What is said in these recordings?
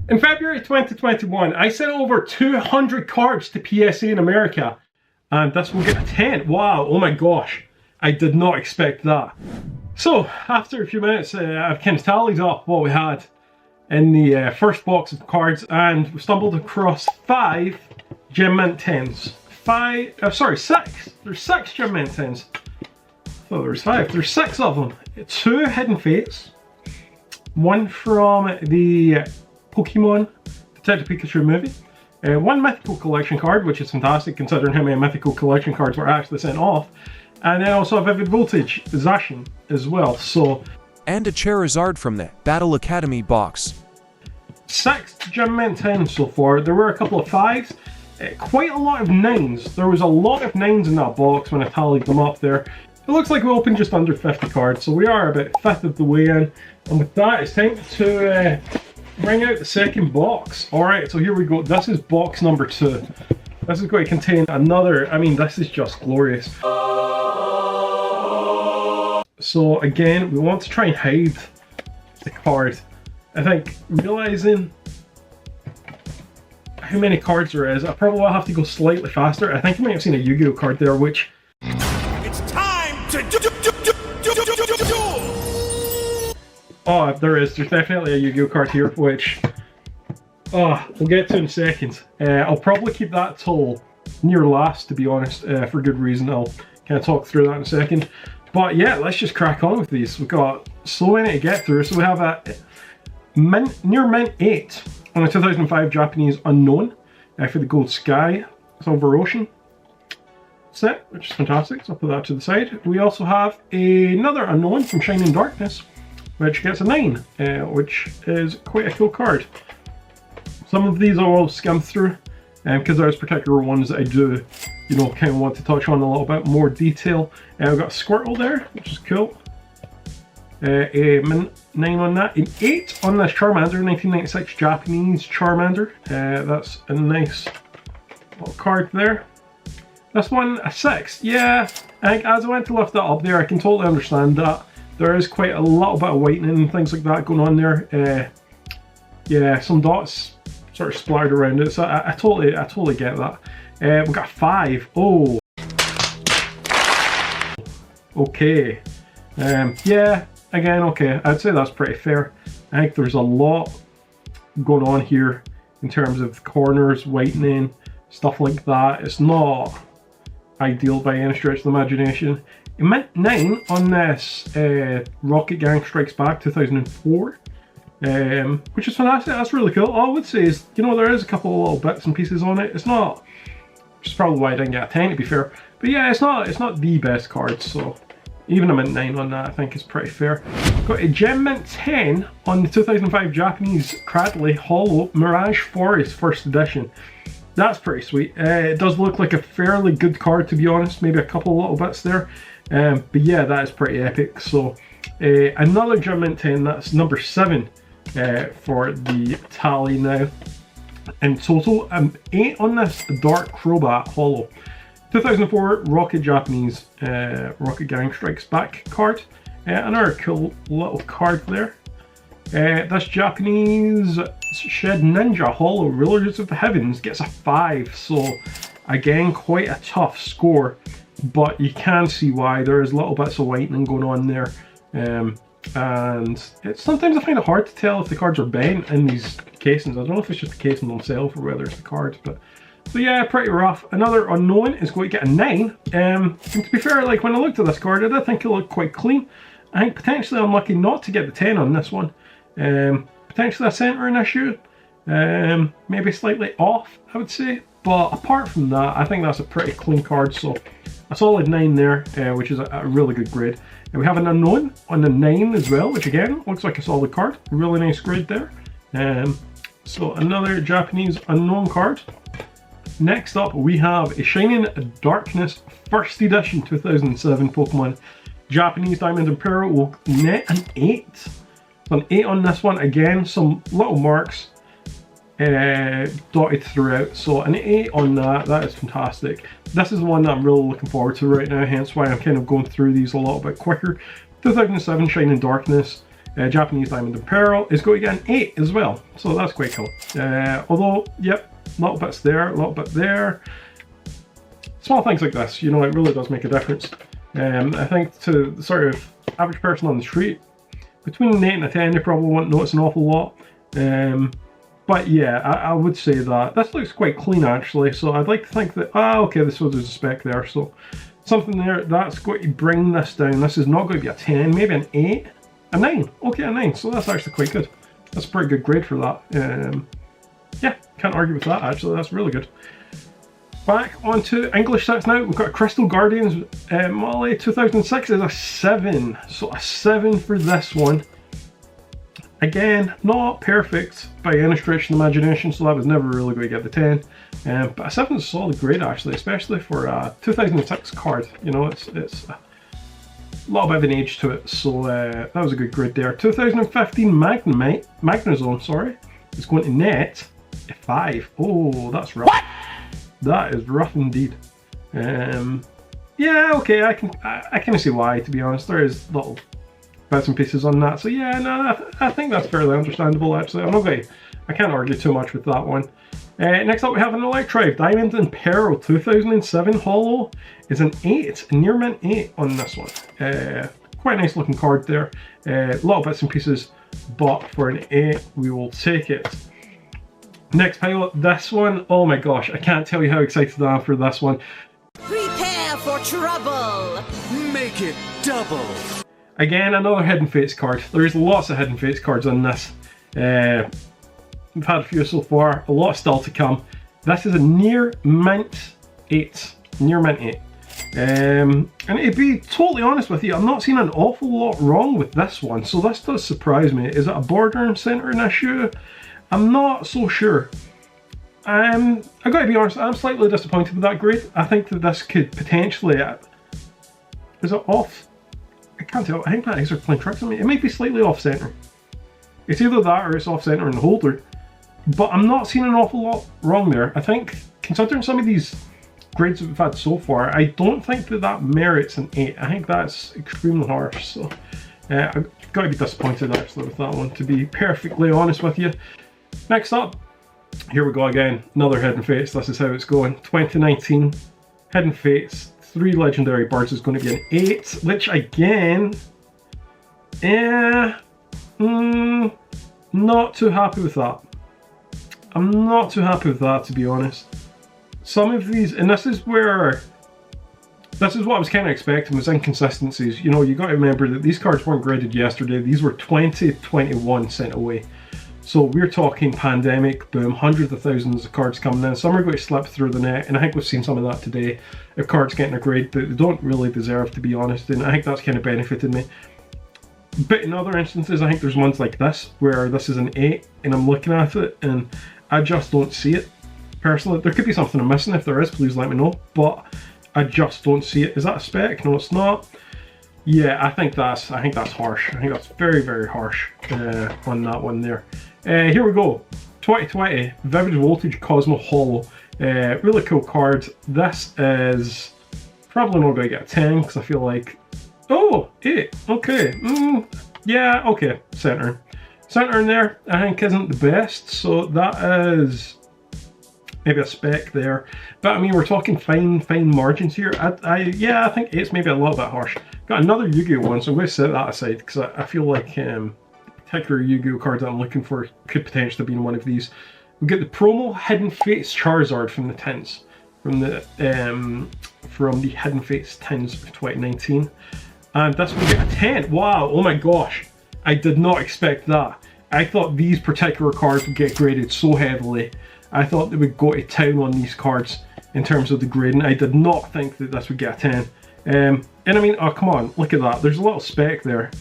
In February 2021, I sent over 200 cards to PSA in America, and this will get a 10. Wow, oh my gosh, I did not expect that. So, after a few minutes, I've kind of tallied up what we had in the first box of cards, and we stumbled across 5 Gem Mint 10s. 6. There's 6 Gem Mint 10s. I thought there was 5. There's 6 of them. 2 Hidden Fates. 1 from the Pokemon Detective Pikachu movie. 1 Mythical Collection card, which is fantastic considering how many Mythical Collection cards were actually sent off. And then also a Vivid Voltage Zacian as well. So, and a Charizard from the Battle Academy box. 6 Gem Mint 10s so far. There were a couple of 5s. Quite a lot of 9s. There was a lot of 9s in that box when I tallied them up there. It looks like we opened just under 50 cards, so we are about a fifth of the way in. And with that, it's time to bring out the second box. Alright, so here we go. This is box number 2. This is going to contain another, I mean, this is just glorious. So again, we want to try and hide the card. I think realizing how many cards there is, I probably will have to go slightly faster. I think you might have seen a Yu-Gi-Oh card there, which... It's time to do. Oh, there is. There's definitely a Yu-Gi-Oh card here, which... Oh, we'll get to in a second. I'll probably keep that till near last, to be honest, for good reason. I'll kind of talk through that in a second. But yeah, let's just crack on with these. We've got so many to get through. So we have a near mint 8 on a 2005 Japanese Unknown for the Gold Sky Silver Ocean set, which is fantastic. So I'll put that to the side. We also have another Unknown from Shining Darkness, which gets a 9, which is quite a cool card. Some of these I'll skim through because there's particular ones that I do, you know, kind of want to touch on a little bit more detail. I've got a Squirtle there, which is cool. A 9 on that. An 8 on this Charmander, 1996 Japanese Charmander. That's a nice little card there. This one, a 6. Yeah, I think as I went to lift that up there, I can totally understand that. There is quite a little bit of whitening and things like that going on there. Yeah, some dots sort of splattered around it, so I totally get that. We've got 5. Oh. Okay. Yeah, again, okay. I'd say that's pretty fair. I think there's a lot going on here in terms of corners, whitening, stuff like that. It's not ideal by any stretch of the imagination. It meant 9 on this Rocket Gang Strikes Back 2004. Which is fantastic. That's really cool. All I would say is, you know, there is a couple of little bits and pieces on it. It's not, which is probably why I didn't get a 10 to be fair. But yeah, it's not the best card, so even a mint 9 on that I think is pretty fair. Got a Gem Mint 10 on the 2005 Japanese Cradley Hollow Mirage Forest First Edition. That's pretty sweet. It does look like a fairly good card, to be honest. Maybe a couple of little bits there. But yeah, that is pretty epic. So another Gem Mint 10, that's number 7. For the tally now. In total, 8 on this Dark Crobat Hollow. 2004 Rocket Japanese Rocket Gang Strikes Back card. Another cool little card there. This Japanese Shed Ninja Hollow Rulers of the Heavens gets a 5. So again, quite a tough score. But you can see why. There is little bits of whitening going on there. And it's sometimes I find it hard to tell if the cards are bent in these casings. I don't know if it's just the casing themselves or whether it's the cards, but so yeah, pretty rough. Another Unknown is going to get a 9. And to be fair, like when I looked at this card, I did think it looked quite clean. I think potentially I'm lucky not to get the 10 on this one. Potentially a centering issue, maybe slightly off, I would say. But apart from that, I think that's a pretty clean card. So a solid 9 there, which is a really good grade. And we have an Unknown on the 9 as well, which again looks like a solid card. Really nice grade there. So another Japanese Unknown card. Next up, we have a Shining Darkness First Edition 2007 Pokemon Japanese Diamond and Pearl. Will net an 8. So an 8 on this one. Again, some little marks dotted throughout. So an 8 on that. That is fantastic. This is the one that I'm really looking forward to right now, hence why I'm kind of going through these a little bit quicker. 2007 Shining Darkness. Japanese Diamond and Pearl is going to get an 8 as well, so that's quite cool. Although, yep, little bits there, a little bit there. Small things like this, you know, it really does make a difference. I think to the sort of average person on the street, between an 8 and a 10, you probably won't notice an awful lot. But yeah, I would say that this looks quite clean actually, so I'd like to think that, okay, there's a spec there, so something there, that's going to bring this down. This is not going to be a 10, maybe an 8, a 9, okay, a 9, so that's actually quite good. That's a pretty good grade for that. Yeah, can't argue with that actually, that's really good. Back onto English sets now, we've got Crystal Guardians Molly 2006 is a 7, so a 7 for this one. Again, not perfect by any stretch of the imagination, so that was never really going to get the 10. But a 7 is a solid grade actually, especially for a 2006 card. You know, it's a lot bit of an age to it, so that was a good grade there. 2015 Magnezone, sorry, is going to net a 5. Oh, that's rough. What? That is rough indeed. Yeah, okay, I kind of see why, to be honest. There is little bits and pieces on that, so yeah, no, I think that's fairly understandable actually. I can't argue too much with that one. Next up we have an Electrive Diamond and Pearl 2007 Holo is an 8, a near mint 8 on this one. Quite a nice looking card there. Little bits and pieces, but for an 8 we will take it. Next pilot, this one, oh my gosh, I can't tell you how excited I am for this one. Prepare for trouble! Make it double. Again, another Hidden Fates card. There's lots of Hidden Fates cards on this. We've had a few so far, a lot still to come. This is a near mint 8. Near mint 8. And to be totally honest with you, I'm not seeing an awful lot wrong with this one, so this does surprise me. Is it a border and centering issue? I'm not so sure. I've got to be honest, I'm slightly disappointed with that grade. I think that this could potentially... is it off? I can't tell. I think my eyes are playing tricks on me. It might be slightly off-center. It's either that or it's off-center in the holder. But I'm not seeing an awful lot wrong there. I think, considering some of these grades that we've had so far, I don't think that merits an 8. I think that's extremely harsh. So, I've got to be disappointed actually with that one, to be perfectly honest with you. Next up, here we go again. Another Hidden Fates. This is how it's going. 2019 Hidden Fates. 3 legendary birds is going to be an 8, which again, not too happy with that. I'm not too happy with that, to be honest. Some of these, and this is what I was kind of expecting, was inconsistencies. You know, you got to remember that these cards weren't graded yesterday. These were 2021 sent away. So we're talking pandemic, boom, hundreds of thousands of cards coming in. Some are going to slip through the net, and I think we've seen some of that today. If cards getting a grade that they don't really deserve, to be honest, and I think that's kind of benefited me. But in other instances, I think there's ones like this, where this is an 8, and I'm looking at it, and I just don't see it. Personally, there could be something I'm missing. If there is, please let me know, but I just don't see it. Is that a spec? No, it's not. Yeah, I think that's harsh. I think that's very, very harsh on that one there. Here we go. 2020 Vivid Voltage Cosmo Holo. Really cool card. This is probably not going to get a 10 because I feel like... Oh, 8. Okay. Yeah, okay. Center. Center in there, I think, isn't the best. So that is maybe a spec there. But I mean, we're talking fine margins here. Yeah, I think 8's maybe a little bit harsh. Got another Yu-Gi-Oh one, so I'm going to set that aside because I feel like the particular Yu-Gi-Oh card that I'm looking for could potentially be in one of these. We get the promo Hidden Fates Charizard from the tins, from the Hidden Fates tins of 2019, and this will get a 10. Wow! Oh my gosh! I did not expect that. I thought these particular cards would get graded so heavily. I thought they would go to town on these cards in terms of the grading. I did not think that this would get a 10. And I mean, oh come on, look at that. There's a little spec there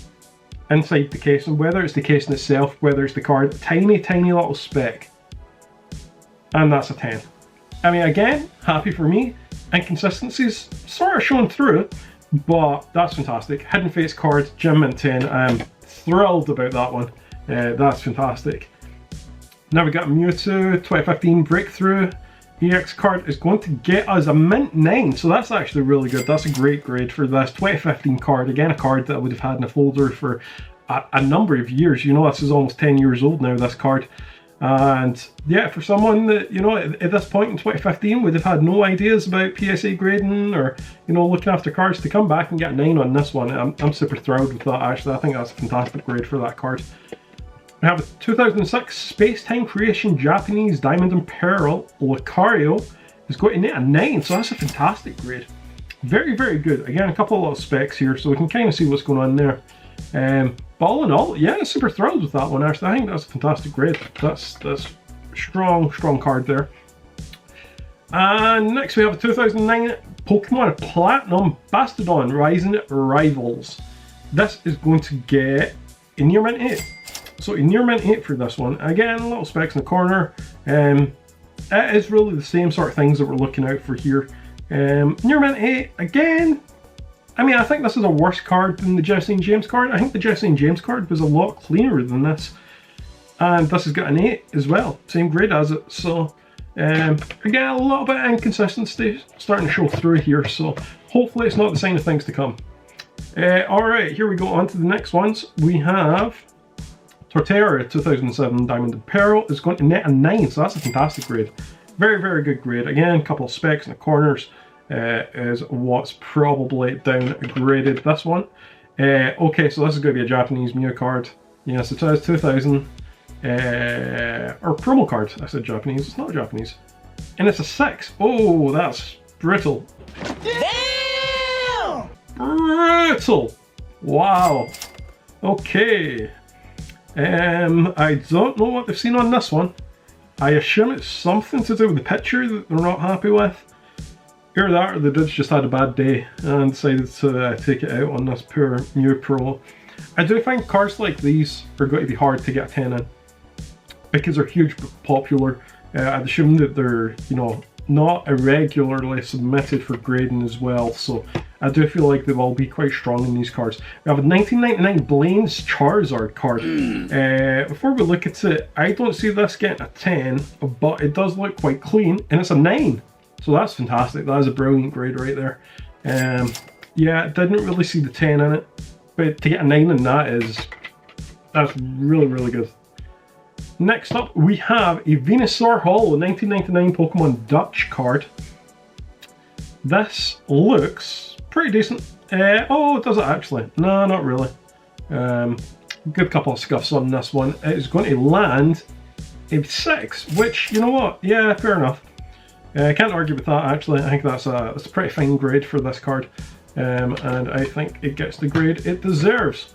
inside the case, and whether it's the case in itself, whether it's the card, tiny little spec. And that's a 10. I mean, again, happy for me. Inconsistencies sort of shown through, but that's fantastic. Hidden Fates card, Gem Mint 10. I'm thrilled about that one. That's fantastic. Now we got Mewtwo 2015 Breakthrough EX card is going to get us a Mint 9, so that's actually really good. That's a great grade for this 2015 card. Again, a card that I would have had in a folder for a number of years. You know, this is almost 10 years old now, this card. And yeah, for someone that, you know, at this point in 2015 would have had no ideas about PSA grading or, you know, looking after cards, to come back and get a 9 on this one, I'm super thrilled with that, actually. I think that's a fantastic grade for that card. We have a 2006 Space Time Creation Japanese Diamond and Pearl Lucario. Is going to a 9, so that's a fantastic grade. Very, very good. Again, a couple of little specs here, so we can kind of see what's going on there. But all in all, yeah, super thrilled with that one, actually. I think that's a fantastic grade. That's strong card there. And next we have a 2009 Pokemon Platinum Bastodon Rising Rivals. This is going to get a near mint 8. So a near mint 8 for this one. Again, little specs in the corner. It is really the same sort of things that we're looking out for here. Near mint 8, again, I mean, I think this is a worse card than the Jesse and James card. I think the Jesse and James card was a lot cleaner than this. And this has got an 8 as well, same grade as it. So, again, a little bit of inconsistency starting to show through here. So, hopefully it's not the sign of things to come. Alright, here we go on to the next ones. We have Torterra 2007 Diamond and Pearl is going to net a 9, so that's a fantastic grade. Very, very good grade. Again, a couple of specs in the corners. Is what's probably downgraded this one. Okay, so this is going to be a Japanese Mew card. Yes, it is 2000. Or promo card. I said Japanese, it's not Japanese. And it's a 6. Oh, that's brittle. Damn! Brittle! Wow. Okay. I don't know what they've seen on this one. I assume it's something to do with the picture that they're not happy with. Either that, or the dude's just had a bad day and decided to take it out on this poor Mew Pro. I do find cards like these are going to be hard to get a 10 in because they're hugely popular. I'd assume that they're, you know, not irregularly submitted for grading as well, so I do feel like they will be quite strong in these cards. We have a 1999 Blaine's Charizard card. Before we look at it, I don't see this getting a 10, but it does look quite clean, and it's a 9. So that's fantastic. That is a brilliant grade right there. Yeah, didn't really see the 10 in it, but to get a 9 in that's really, really good. Next up, we have a Venusaur Hollow 1999 Pokemon Dutch card. This looks pretty decent. Oh, does it actually? No, not really. Good couple of scuffs on this one. It is going to land a 6, which, you know what? Yeah, fair enough. I can't argue with that, actually. I think that's a pretty fine grade for this card. And I think it gets the grade it deserves.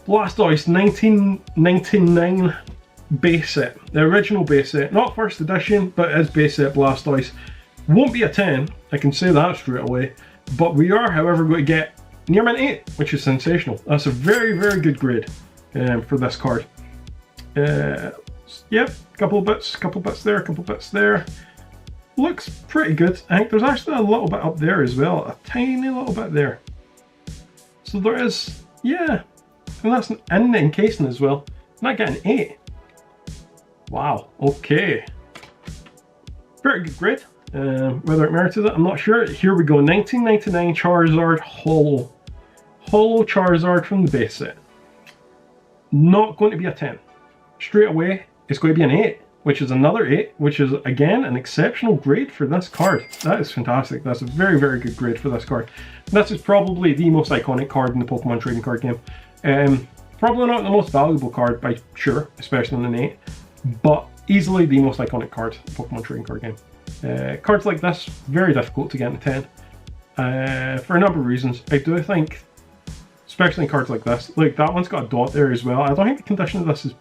Blastoise 1999 base set. The original base set. Not first edition, but it is base set Blastoise. Won't be a 10, I can say that straight away. But we are, however, going to get near mint 8, which is sensational. That's a very, very good grade for this card. Yep, couple of bits there, couple bits there. Looks pretty good. I think there's actually a little bit up there as well, a tiny little bit there. So there is, yeah, and that's in the encasing as well. Not getting 8. Wow, okay. Very good grade. Whether it merited it, I'm not sure. Here we go, 1999 Charizard Hollow. Hollow Charizard from the base set. Not going to be a 10. Straight away, it's going to be an 8. Which is another 8, which is, again, an exceptional grade for this card. That is fantastic. That's a very, very good grade for this card. This is probably the most iconic card in the Pokemon trading card game. Probably not the most valuable card, by sure, especially in an 8, but easily the most iconic card in the Pokemon trading card game. Cards like this, very difficult to get in 10. For a number of reasons. I do think, especially in cards like this, like that one's got a dot there as well. I don't think the condition of this is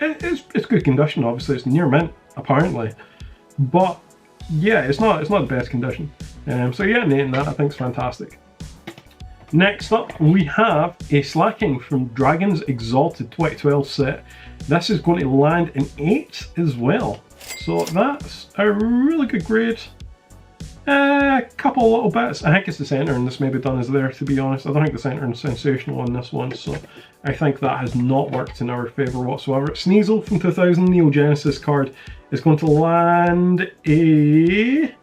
it's good condition, obviously. It's near mint, apparently, but yeah, it's not the best condition. So yeah, Nate, that I think is fantastic. Next up, we have a Slacking from Dragon's Exalted 2012 set. This is going to land an 8 as well, so that's a really good grade. A couple of little bits. I think it's the centering this may be done as there, to be honest. I don't think the centering is sensational on this one, so I think that has not worked in our favour whatsoever. Sneasel from 2000 Neo Genesis card is going to land a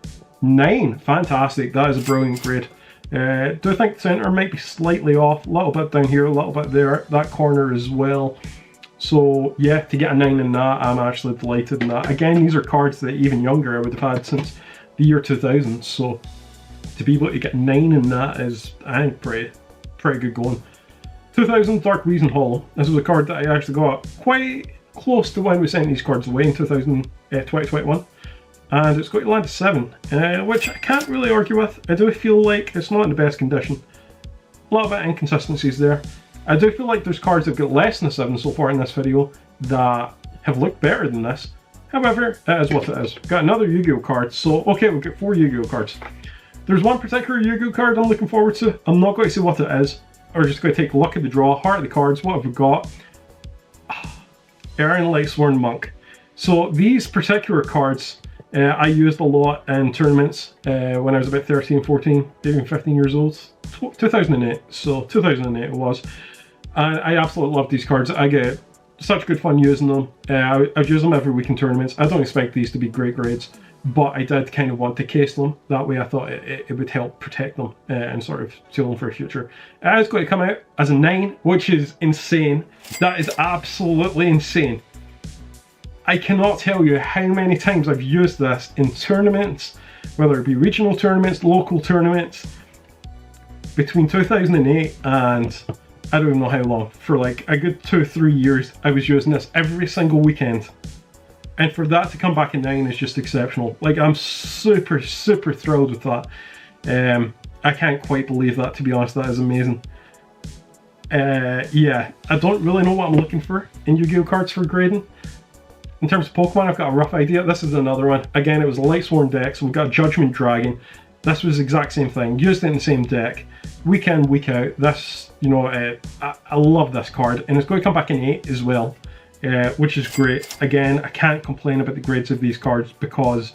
9. Fantastic. That is a brilliant grade. Do I think the centre might be slightly off? A little bit down here, a little bit there. That corner as well. So yeah, to get a 9 in that, I'm actually delighted in that. Again, these are cards that even younger I would have had since the year 2000. So to be able to get 9 in that is, I think, pretty good going. 2000 Dark Reason Hollow. This was a card that I actually got quite close to when we sent these cards away in 2021. And it's got to land a 7, which I can't really argue with. I do feel like it's not in the best condition. A lot of inconsistencies there. I do feel like there's cards that have got less than a 7 so far in this video that have looked better than this. However, it is what it is. Got another Yu-Gi-Oh card, so okay, we've got 4 Yu-Gi-Oh cards. There's one particular Yu-Gi-Oh card I'm looking forward to. I'm not going to say what it is. We're just going to take a look at the draw, heart of the cards, what have we got? Aaron Lightsworn Monk. So these particular cards I used a lot in tournaments when I was about 13, 14, even 15 years old. 2008, so 2008 it was. And I absolutely love these cards. I get such good fun using them. I've used them every week in tournaments. I don't expect these to be great grades, but I did kind of want to case them. That way I thought it would help protect them and sort of seal them for the future. It's going to come out as a 9, which is insane. That is absolutely insane. I cannot tell you how many times I've used this in tournaments, whether it be regional tournaments, local tournaments, between 2008 and I don't even know how long. For like a good 2 or 3 years, I was using this every single weekend. And for that to come back in 9 is just exceptional. Like, I'm super, super thrilled with that. I can't quite believe that, to be honest. That is amazing. Yeah, I don't really know what I'm looking for in Yu-Gi-Oh cards for grading. In terms of Pokemon, I've got a rough idea. This is another one. Again, it was a Lightsworn deck, so we've got a Judgment Dragon. This was the exact same thing. Used it in the same deck. Week in, week out. This, you know, I love this card. And it's going to come back in 8 as well, which is great. Again, I can't complain about the grades of these cards because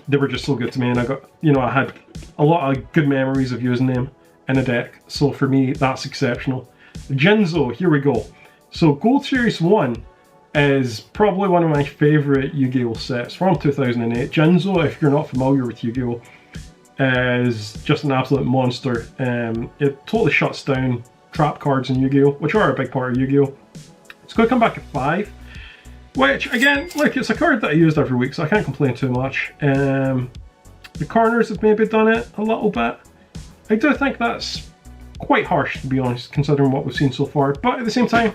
they were just so good to me. And I got, you know, I had a lot of good memories of using them in a deck. So for me, that's exceptional. Jinzo, here we go. So Gold Series 1 is probably one of my favourite Yu-Gi-Oh sets from 2008. Jinzo, if you're not familiar with Yu-Gi-Oh, is just an absolute monster. It totally shuts down trap cards in Yu-Gi-Oh, which are a big part of Yu-Gi-Oh. It's going to come back at 5, which again, look, it's a card that I used every week, so I can't complain too much. The corners have maybe done it a little bit. I do think that's quite harsh, to be honest, considering what we've seen so far, but at the same time,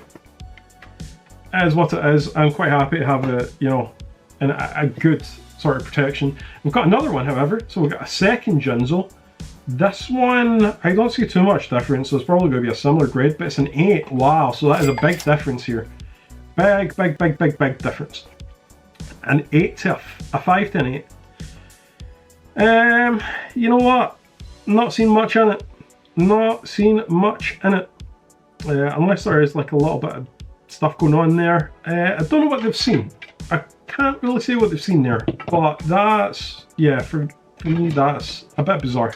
as what it is, I'm quite happy to have a, you know, a good sort of protection. We've got another one, however, so we've got a second Jinzo. This one, I don't see too much difference, so it's probably going to be a similar grade, but it's an 8. Wow, so that is a big difference here. Big, big, big, big, big difference. An 8 to a 5 to an 8. You know what? Not seen much in it. Not seen much in it. Unless there is like a little bit of stuff going on there. I don't know what they've seen. I can't really say what they've seen there, but that's, yeah, for me, that's a bit bizarre.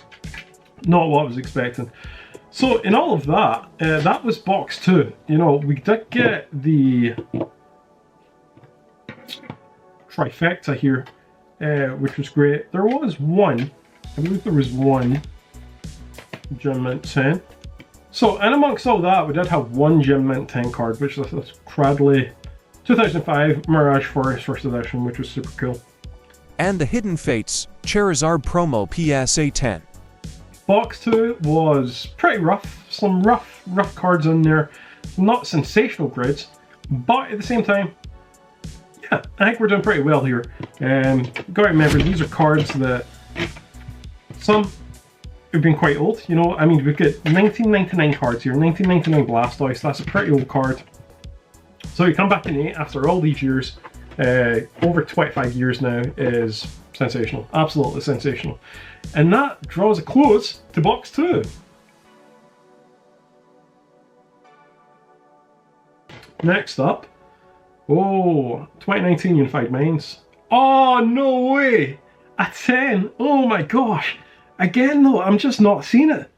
Not what I was expecting. So in all of that, that was box 2. You know, we did get the trifecta here, which was great. There was one, I believe there was one Gem Mint 10. So, and amongst all that, we did have one Gem Mint 10 card, which is this Cradley 2005 Mirage Forest First Edition, which was super cool. And the Hidden Fates Charizard promo PSA 10. Box 2 was pretty rough. Some rough cards in there. Not sensational grids, but at the same time, yeah, I think we're doing pretty well here. Got to remember, these are cards that some have been quite old. You know, I mean, we've got 1999 cards here. 1999 Blastoise, that's a pretty old card. So you come back in 8 after all these years, over 25 years now, is sensational. Absolutely sensational. And that draws a close to box 2. Next up, oh, 2019 Unified Minds. Oh, no way! A 10! Oh my gosh! Again though, I'm just not seeing it.